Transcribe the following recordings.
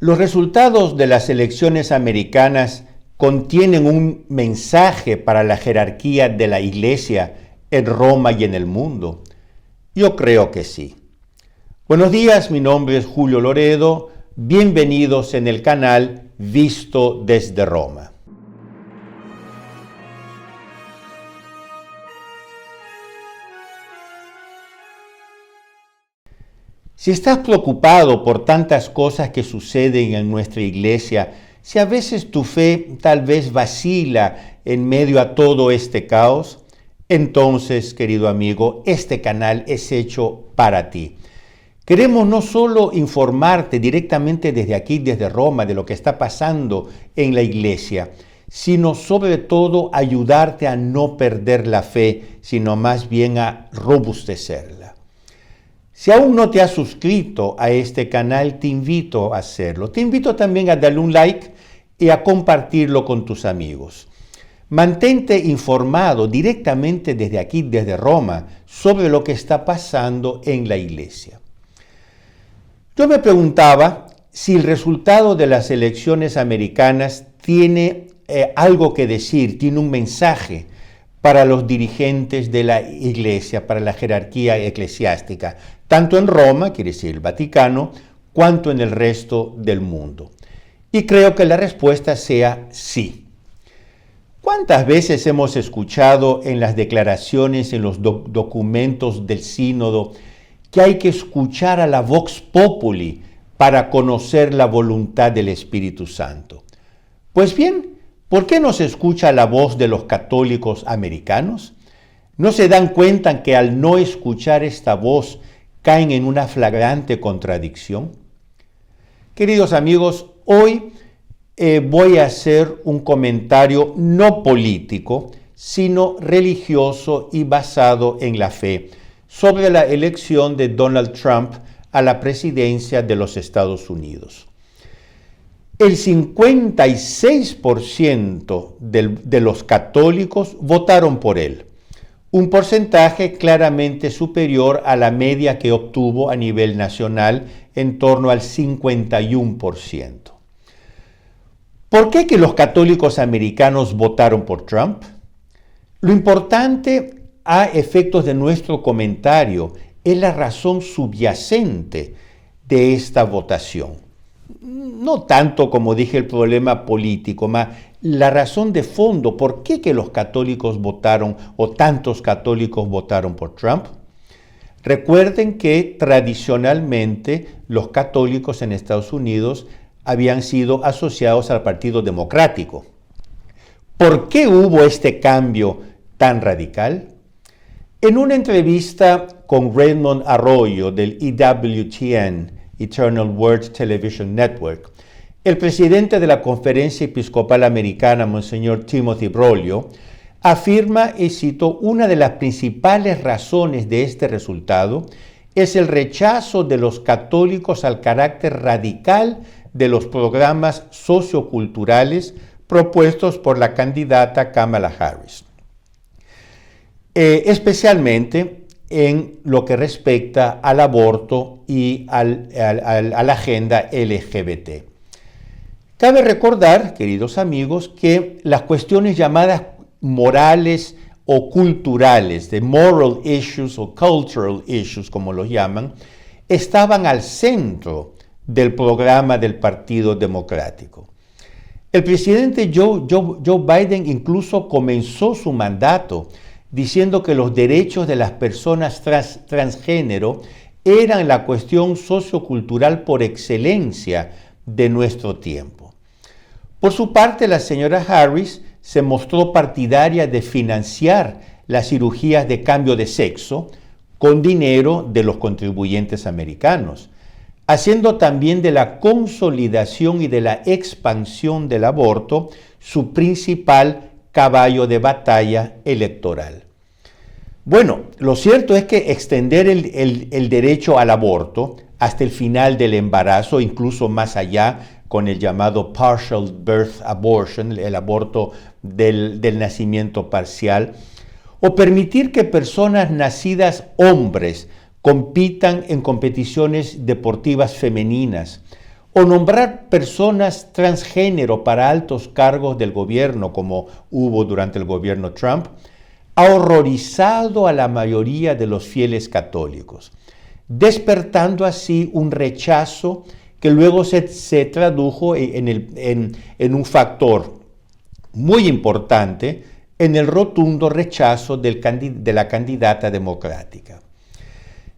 Los resultados de las elecciones americanas contienen un mensaje para la jerarquía de la Iglesia en Roma y en el mundo. Yo creo que sí. Buenos días, mi nombre es Julio Loredo. Bienvenidos en el canal Visto desde Roma. Si estás preocupado por tantas cosas que suceden en nuestra iglesia, si a veces tu fe tal vez vacila en medio a todo este caos, entonces, querido amigo, este canal es hecho para ti. Queremos no solo informarte directamente desde aquí, desde Roma, de lo que está pasando en la iglesia, sino sobre todo ayudarte a no perder la fe, sino más bien a robustecerla. Si aún no te has suscrito a este canal, te invito a hacerlo. Te invito también a darle un like y a compartirlo con tus amigos. Mantente informado directamente desde aquí, desde Roma, sobre lo que está pasando en la iglesia. Yo me preguntaba si el resultado de las elecciones americanas tiene algo que decir, tiene un mensaje para los dirigentes de la iglesia, para la jerarquía eclesiástica, tanto en Roma, quiere decir el Vaticano, cuanto en el resto del mundo. Y creo que la respuesta sea sí. ¿Cuántas veces hemos escuchado en las declaraciones, en los documentos del sínodo, que hay que escuchar a la Vox Populi para conocer la voluntad del Espíritu Santo? Pues bien, ¿por qué no se escucha la voz de los católicos americanos? ¿No se dan cuenta que al no escuchar esta voz caen en una flagrante contradicción? Queridos amigos, hoy voy a hacer un comentario no político, sino religioso y basado en la fe, sobre la elección de Donald Trump a la presidencia de los Estados Unidos. El 56% de los católicos votaron por él, un porcentaje claramente superior a la media que obtuvo a nivel nacional, en torno al 51%. ¿Por qué que los católicos americanos votaron por Trump? Lo importante a efectos de nuestro comentario es la razón subyacente de esta votación. No tanto, como dije, el problema político, más la razón de fondo, ¿por qué que los católicos votaron o tantos católicos votaron por Trump? Recuerden que tradicionalmente los católicos en Estados Unidos habían sido asociados al Partido Democrático. ¿Por qué hubo este cambio tan radical? En una entrevista con Raymond Arroyo del EWTN, Eternal Word Television Network, el presidente de la Conferencia Episcopal Americana, Monseñor Timothy Broglio, afirma, y cito, una de las principales razones de este resultado es el rechazo de los católicos al carácter radical de los programas socioculturales propuestos por la candidata Kamala Harris. Especialmente en lo que respecta al aborto y a la agenda LGBT. Cabe recordar, queridos amigos, que las cuestiones llamadas morales o culturales, de moral issues o cultural issues, como los llaman, estaban al centro del programa del Partido Democrático. El presidente Joe Biden incluso comenzó su mandato diciendo que los derechos de las personas transgénero eran la cuestión sociocultural por excelencia de nuestro tiempo. Por su parte, la señora Harris se mostró partidaria de financiar las cirugías de cambio de sexo con dinero de los contribuyentes americanos, haciendo también de la consolidación y de la expansión del aborto su principal caballo de batalla electoral. Bueno, lo cierto es que extender el derecho al aborto hasta el final del embarazo, incluso más allá, con el llamado partial birth abortion, el aborto del nacimiento parcial, o permitir que personas nacidas hombres compitan en competiciones deportivas femeninas, o nombrar personas transgénero para altos cargos del gobierno, como hubo durante el gobierno Trump, ha horrorizado a la mayoría de los fieles católicos, despertando así un rechazo que luego se tradujo en un factor muy importante en el rotundo rechazo de la candidata democrática.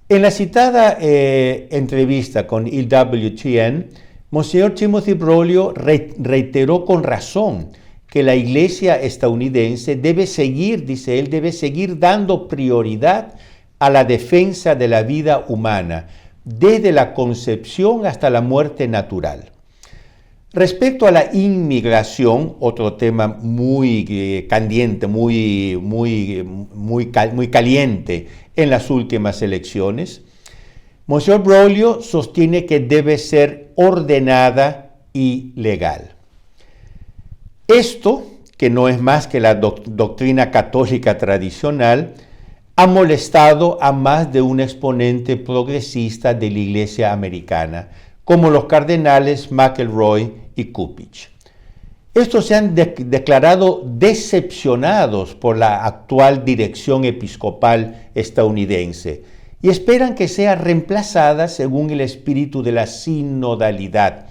En la citada entrevista con EWTN, Monseñor Timothy Broglio reiteró con razón que la Iglesia estadounidense debe seguir, dice él, debe seguir dando prioridad a la defensa de la vida humana, desde la concepción hasta la muerte natural. Respecto a la inmigración, otro tema muy caliente, muy caliente en las últimas elecciones, Monseñor Broglio sostiene que debe ser ordenada y legal. Esto, que no es más que la doctrina católica tradicional, ha molestado a más de un exponente progresista de la Iglesia americana, como los cardenales McElroy y Cupich. Estos se han declarado decepcionados por la actual dirección episcopal estadounidense y esperan que sea reemplazada según el espíritu de la sinodalidad.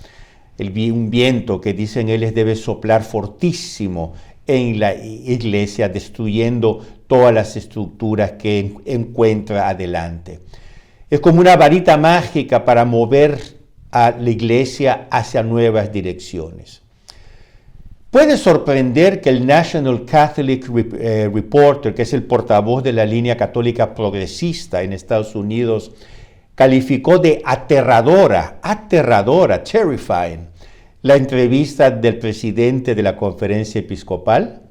Un viento que dicen ellos debe soplar fortísimo en la iglesia, destruyendo todas las estructuras que encuentra adelante. Es como una varita mágica para mover a la iglesia hacia nuevas direcciones. Puede sorprender que el National Catholic Reporter, que es el portavoz de la línea católica progresista en Estados Unidos, calificó de aterradora, terrifying, la entrevista del presidente de la Conferencia Episcopal.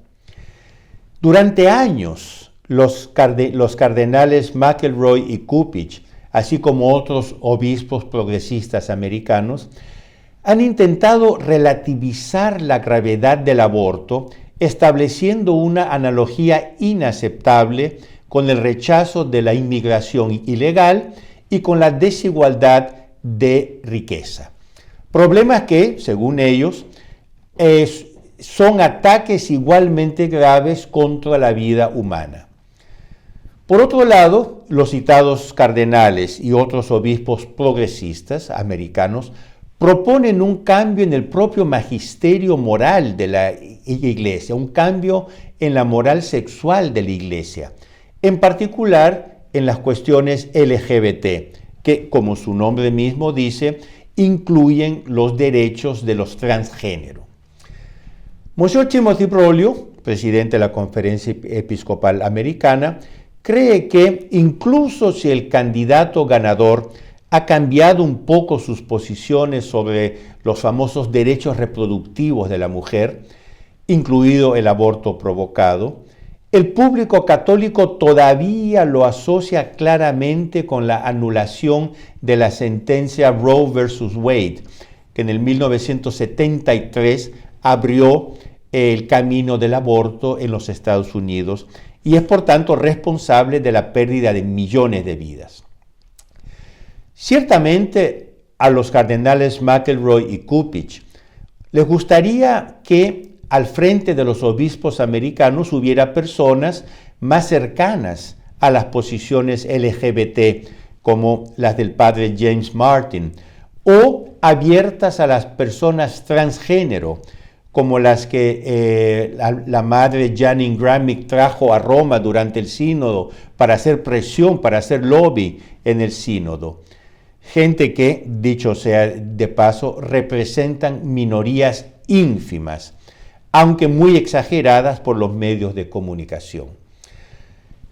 Durante años, los cardenales McElroy y Cupich, así como otros obispos progresistas americanos, han intentado relativizar la gravedad del aborto, estableciendo una analogía inaceptable con el rechazo de la inmigración ilegal y con la desigualdad de riqueza. Problemas que, según ellos, son ataques igualmente graves contra la vida humana. Por otro lado, los citados cardenales y otros obispos progresistas americanos proponen un cambio en el propio magisterio moral de la Iglesia, un cambio en la moral sexual de la Iglesia, en particular en las cuestiones LGBT, que, como su nombre mismo dice, incluyen los derechos de los transgénero. Monseñor Timothy Broglio, presidente de la Conferencia Episcopal Americana, cree que incluso si el candidato ganador ha cambiado un poco sus posiciones sobre los famosos derechos reproductivos de la mujer, incluido el aborto provocado, el público católico todavía lo asocia claramente con la anulación de la sentencia Roe versus Wade, que en el 1973 abrió el camino del aborto en los Estados Unidos y es por tanto responsable de la pérdida de millones de vidas. Ciertamente a los cardenales McElroy y Cupich les gustaría que al frente de los obispos americanos hubiera personas más cercanas a las posiciones LGBT, como las del padre James Martin, o abiertas a las personas transgénero, como las que la madre Janine Gramick trajo a Roma durante el sínodo para hacer presión, para hacer lobby en el sínodo. Gente que, dicho sea de paso, representan minorías ínfimas, aunque muy exageradas por los medios de comunicación.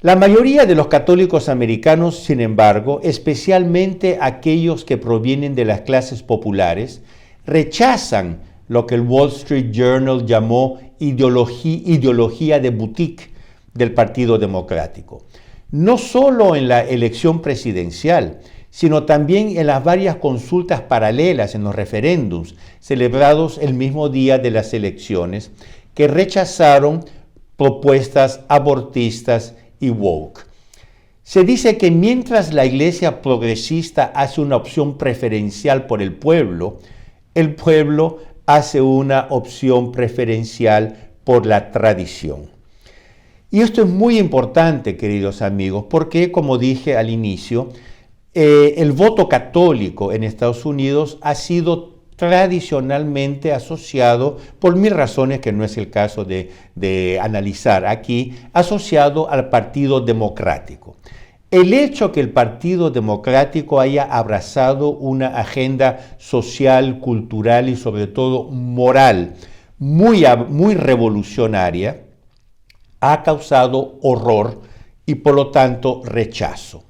La mayoría de los católicos americanos, sin embargo, especialmente aquellos que provienen de las clases populares, rechazan lo que el Wall Street Journal llamó ideología de boutique del Partido Democrático. No solo en la elección presidencial, sino también en las varias consultas paralelas en los referéndums celebrados el mismo día de las elecciones, que rechazaron propuestas abortistas y woke. Se dice que mientras la Iglesia progresista hace una opción preferencial por el pueblo, el pueblo hace una opción preferencial por la tradición. Y esto es muy importante, queridos amigos, porque, como dije al inicio, el voto católico en Estados Unidos ha sido tradicionalmente asociado, por mil razones que no es el caso de analizar aquí, asociado al Partido Democrático. El hecho que el Partido Democrático haya abrazado una agenda social, cultural y sobre todo moral muy revolucionaria ha causado horror y por lo tanto rechazo.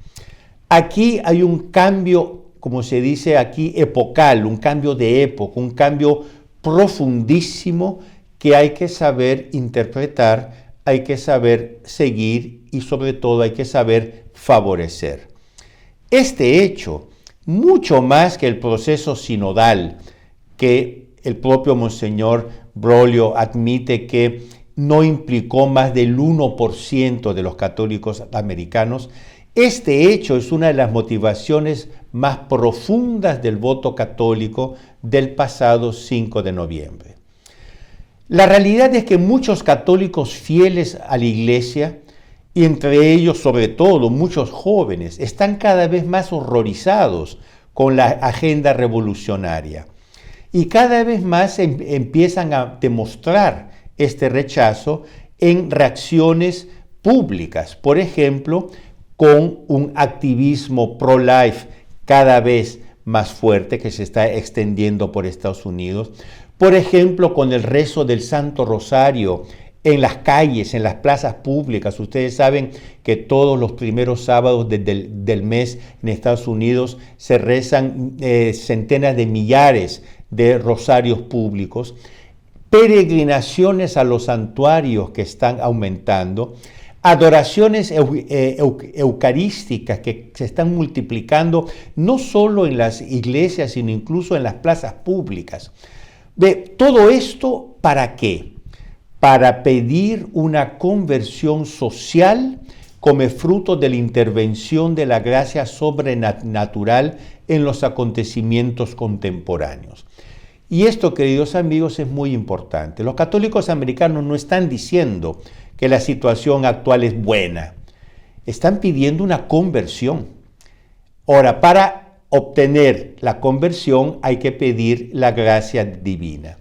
Aquí hay un cambio, como se dice aquí, epocal, un cambio de época, un cambio profundísimo que hay que saber interpretar, hay que saber seguir y sobre todo hay que saber favorecer. Este hecho, mucho más que el proceso sinodal, que el propio Monseñor Broglio admite que no implicó más del 1% de los católicos americanos, este hecho es una de las motivaciones más profundas del voto católico del pasado 5 de noviembre. La realidad es que muchos católicos fieles a la Iglesia, y entre ellos sobre todo muchos jóvenes, están cada vez más horrorizados con la agenda revolucionaria. Y cada vez más empiezan a demostrar este rechazo en reacciones públicas. Por ejemplo, con un activismo pro-life cada vez más fuerte que se está extendiendo por Estados Unidos. Por ejemplo, con el rezo del Santo Rosario en las calles, en las plazas públicas. Ustedes saben que todos los primeros sábados del mes en Estados Unidos se rezan centenas de millares de rosarios públicos. Peregrinaciones a los santuarios que están aumentando, adoraciones eucarísticas que se están multiplicando no solo en las iglesias, sino incluso en las plazas públicas. ¿Todo esto para qué? Para pedir una conversión social como fruto de la intervención de la gracia sobrenatural en los acontecimientos contemporáneos. Y esto, queridos amigos, es muy importante. Los católicos americanos no están diciendo que la situación actual es buena. Están pidiendo una conversión. Ahora, para obtener la conversión hay que pedir la gracia divina.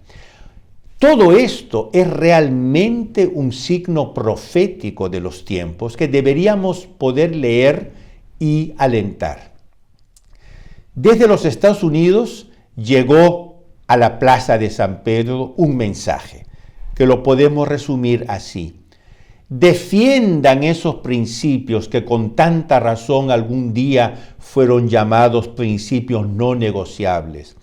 Todo esto es realmente un signo profético de los tiempos que deberíamos poder leer y alentar. Desde los Estados Unidos llegó a la Plaza de San Pedro un mensaje que lo podemos resumir así: defiendan esos principios que con tanta razón algún día fueron llamados principios no negociables.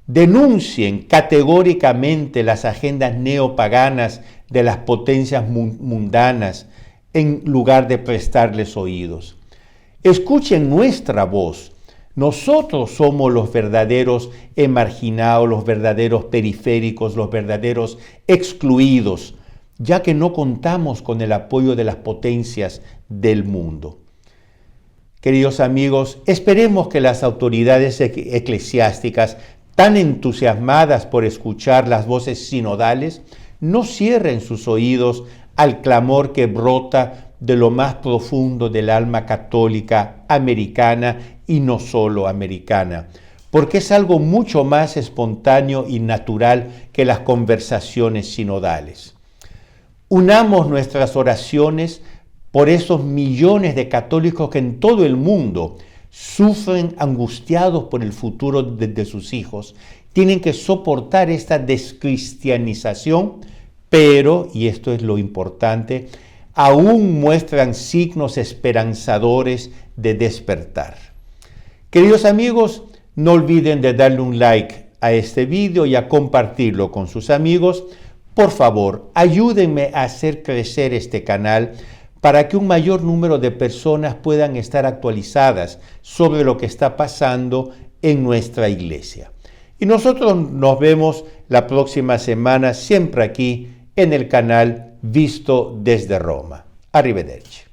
Denuncien categóricamente las agendas neopaganas de las potencias mundanas en lugar de prestarles oídos. Escuchen nuestra voz. Nosotros somos los verdaderos emarginados, los verdaderos periféricos, los verdaderos excluidos, ya que no contamos con el apoyo de las potencias del mundo. Queridos amigos, esperemos que las autoridades eclesiásticas, tan entusiasmadas por escuchar las voces sinodales, no cierren sus oídos al clamor que brota de lo más profundo del alma católica americana y no solo americana, porque es algo mucho más espontáneo y natural que las conversaciones sinodales. Unamos nuestras oraciones por esos millones de católicos que en todo el mundo sufren angustiados por el futuro de sus hijos, tienen que soportar esta descristianización, pero, y esto es lo importante, aún muestran signos esperanzadores de despertar. Queridos amigos, no olviden de darle un like a este video y a compartirlo con sus amigos. Por favor, ayúdenme a hacer crecer este canal para que un mayor número de personas puedan estar actualizadas sobre lo que está pasando en nuestra iglesia. Y nosotros nos vemos la próxima semana, siempre aquí en el canal Visto desde Roma. Arrivederci.